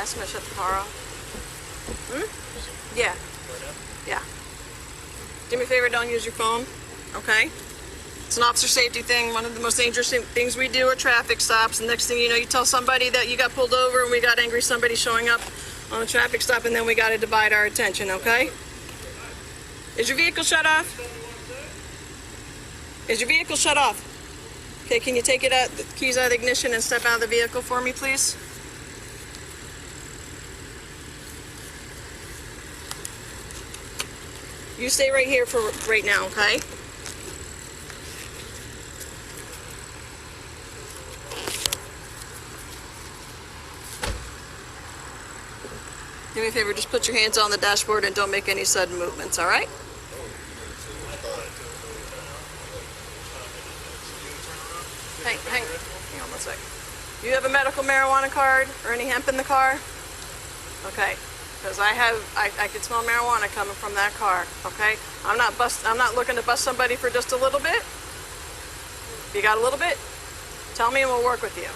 Ask him to shut the car off. Hmm? Yeah. Yeah. Do me a favor, don't use your phone, okay? It's an officer safety thing. One of the most dangerous things we do are traffic stops. And next thing you know, you tell somebody that you got pulled over and we got angry somebody showing up on a traffic stop, and then we got to divide our attention, okay? Is your vehicle shut off? Is your vehicle shut off? Okay, can you take it out, the keys out of the ignition and step out of the vehicle for me, please? You stay right here for right now, okay? Do me a favor, just put your hands on the dashboard and don't make any sudden movements, all right? Hang on 1 sec. You have a medical marijuana card or any hemp in the car? Okay, because I can smell marijuana coming from that car, okay? I'm not looking to bust somebody for just a little bit. If you got a little bit, tell me and we'll work with you.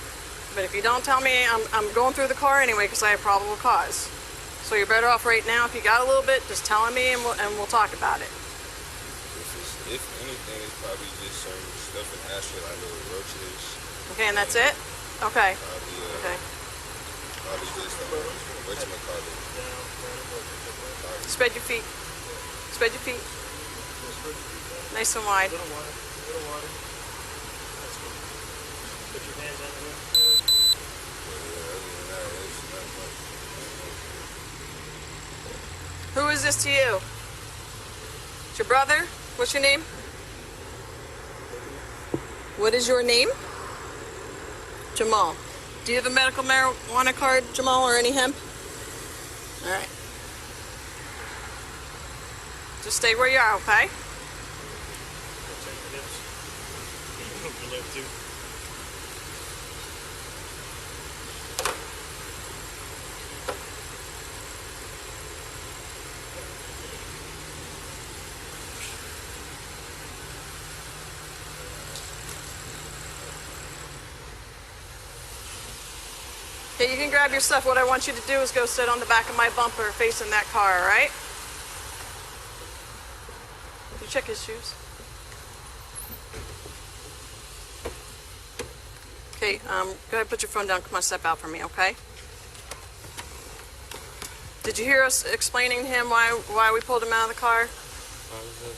But if you don't tell me, I'm going through the car anyway because I have probable cause. So you're better off right now. If you got a little bit, just tell me and we'll talk about it. If anything, it's probably just certain stuff in the ashtray, like little roaches. Okay, and that's it? Okay. Probably, Okay. Probably just, whatchamacallit. Spread your feet. Spread your feet. Nice and wide. Little water. That's good. Put your hands on the rim. Who is this to you? It's your brother? What's your name? What is your name? Jamal. Do you have a medical marijuana card, Jamal, or any hemp? All right. Just stay where you are, okay? Okay, you can grab your stuff. What I want you to do is go sit on the back of my bumper facing that car, all right? Did you check his shoes? Okay, go ahead, put your phone down. Come on, step out for me, okay? Did you hear us explaining to him why we pulled him out of the car? Why was that?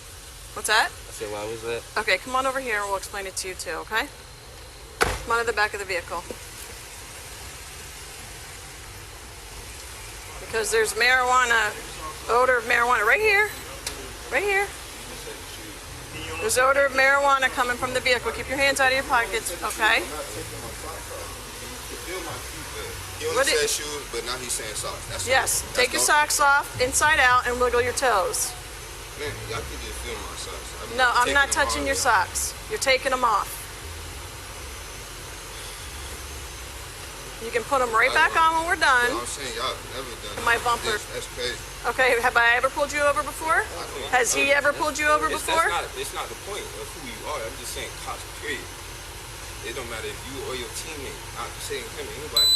What's that? I said, why was that? Okay, come on over here and we'll explain it to you too, okay? Come on to the back of the vehicle. Because there's marijuana, odor of marijuana right here. Right here. There's odor of marijuana coming from the vehicle. Keep your hands out of your pockets, okay? He only said shoes, but now he's saying socks. Yes, take your socks off, inside out, and wiggle your toes. Man, y'all can just feel my socks. No, I'm not touching your socks. You're taking them off. You can put them right back on when we're done. I'm saying y'all never done My bumper. That's crazy. Okay, have I ever pulled you over before? Has he ever pulled you over before? It's not the point of who you are. I'm just saying cops, period. It don't matter if you or your teammate. I'm saying him, anybody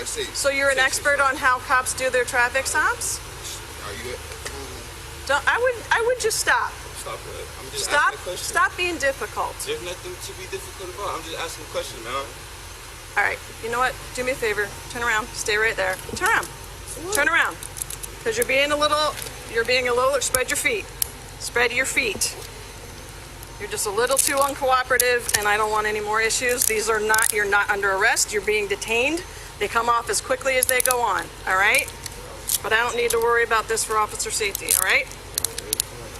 say. So you're an expert on how cops do their traffic stops? Are you? I would just stop. Stop it. I'm just Stop. asking a question. Stop being difficult. There's nothing to be difficult about. I'm just asking a question, man. All right. You know what? Do me a favor. Turn around. Stay right there. Turn around. Turn around. Because you're being a little. Spread your feet. Spread your feet. You're just a little too uncooperative, and I don't want any more issues. You're not under arrest. You're being detained. They come off as quickly as they go on. All right. But I don't need to worry about this for officer safety. All right.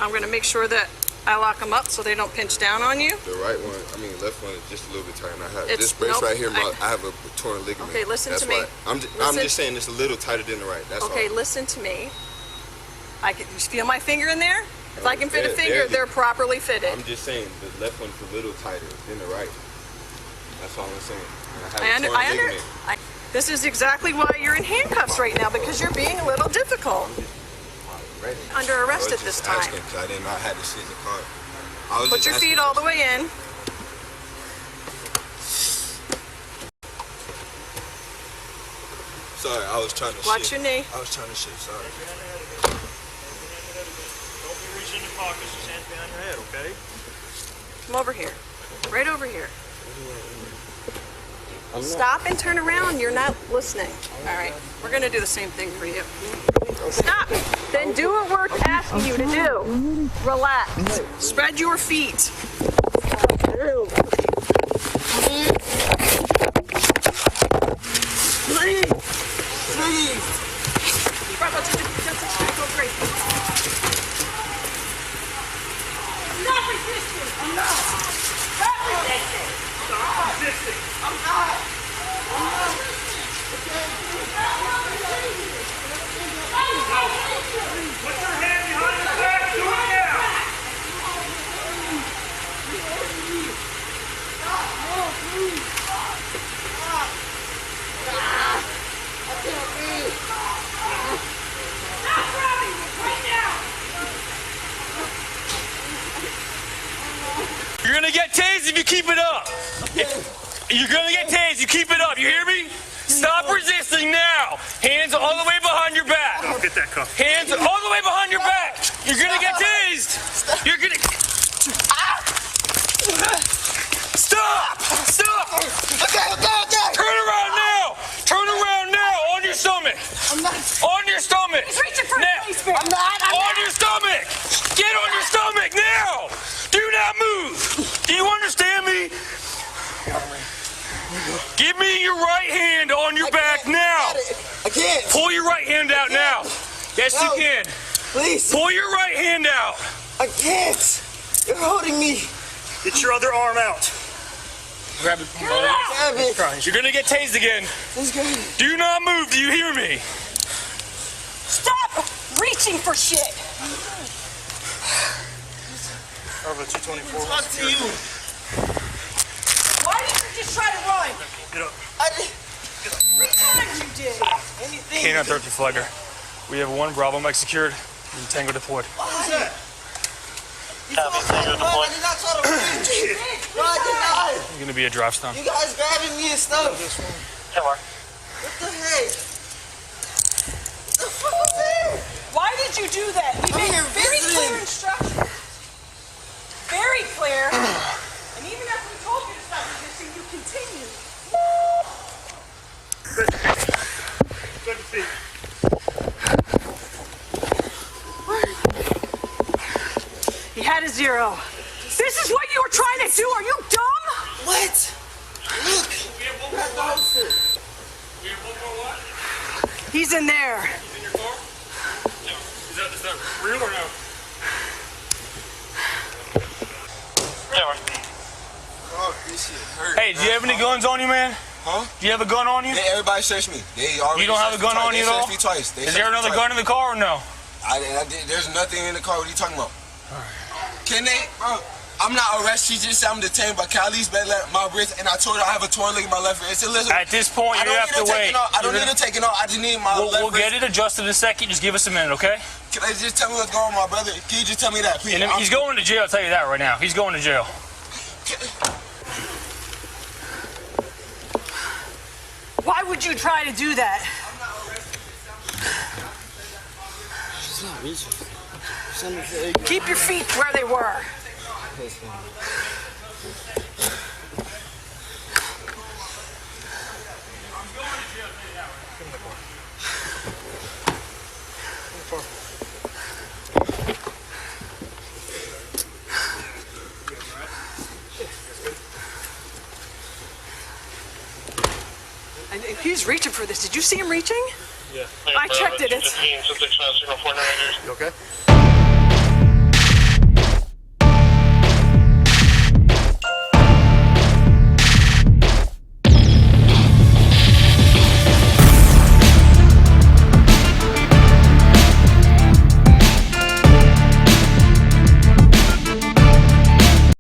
I'm going to make sure that I lock them up so they don't pinch down on you. The right one, left one is just a little bit tighter. I have It's- this brace nope, right here. I have a torn ligament. Okay, listen That's to me. why. I'm just saying it's a little tighter than the right. That's Okay, all. listen to me. You feel my finger in there? If I can fit a Yeah, finger, barely. they're properly fitted. I'm just saying the left one's a little tighter than the right. That's all I'm saying. And I under, torn ligament. this is exactly why you're in handcuffs right now, because you're being a little difficult. Under arrest at this time. Asking, 'cause I didn't know I had to sit in the car. I was Put just your asking feet all the way in. Sorry, I was trying to Watch shit. your knee. I was trying to shit, sorry. Don't be reaching in your pockets. Just hands behind your head, okay? Come over here. Right over here. Stop and turn around. You're not listening. All right. We're going to do the same thing for you. Stop. Then do what we're asking you to do. Relax. Spread your feet. Please! I'm not resisting. I'm not. Stop resisting. Stop resisting. I'm not. Put your hand behind your back. Do it now. Stop grabbing me right now. You're gonna get tased if you keep it up. You're gonna get tased. You keep it up. You hear me? Stop resisting now. Hands all the way behind your back. Get that cuff. Hands all the way behind your back. You're gonna get tased. You're gonna. Stop! Stop! Okay. Turn around now. Turn around now. On your stomach. I'm not. On your stomach. He's reaching for Now. his face. I'm not. On your stomach. Get on your stomach now. Do not move. Do you understand me? Give me your right hand on your back now. I can't. Pull your right hand out now. Yes, you No. can. Please. Pull your right hand out. I can't. You're holding me. Get your other arm out. Grab it. Grab it. You're gonna get tased again. Let's go. Do not move. Do you hear me? Stop reaching for shit. Over 224. Talk to you. Why did you just try to run? Get up. I did 3 times you did. anything. Canine 13 flagger. We have 1 Bravo Mike secured. And Tango deployed. What's that? You told me to run. I did not try to run. No, I did not. You're gonna be a drive stun. You guys grabbing me and stuff. What the heck? What the fuck was that? Why did you do that? We I'm made here very visiting. clear instructions. Very clear. And even after we told you to stop resisting, you continue. Good feet. He had a 0. This is what you were trying to do. Are you dumb? What? Look. That officer. He's in there. In your car? Is that real or no? Oh, this shit hurt. Hey, do you have any guns on you, man? Huh? Do you have a gun on you? Everybody searched me. They already You don't have a searched me gun twice. on you They at all? searched me twice. They Is searched there me another twice. gun in the car or no? There's nothing in the car. What are you talking about? Can they, bro? I'm not arrested. She just said I'm detained by Cali's bed, my wrist, and I told her I have a torn lig in my left wrist. Listen, At this point, I you don't have need to to take wait. it off. I don't need to take it off. I just need my left We'll wrist. get it adjusted in a second. Just give us a minute, okay? Can I just tell me what's going on, my brother? Can you just tell me that, please? And he's going to jail. I'll tell you that right now. He's going to jail. Why would you try to do that? Keep your feet where they were. And he's reaching for this. Did you see him reaching? Yeah. I checked it. It's You okay?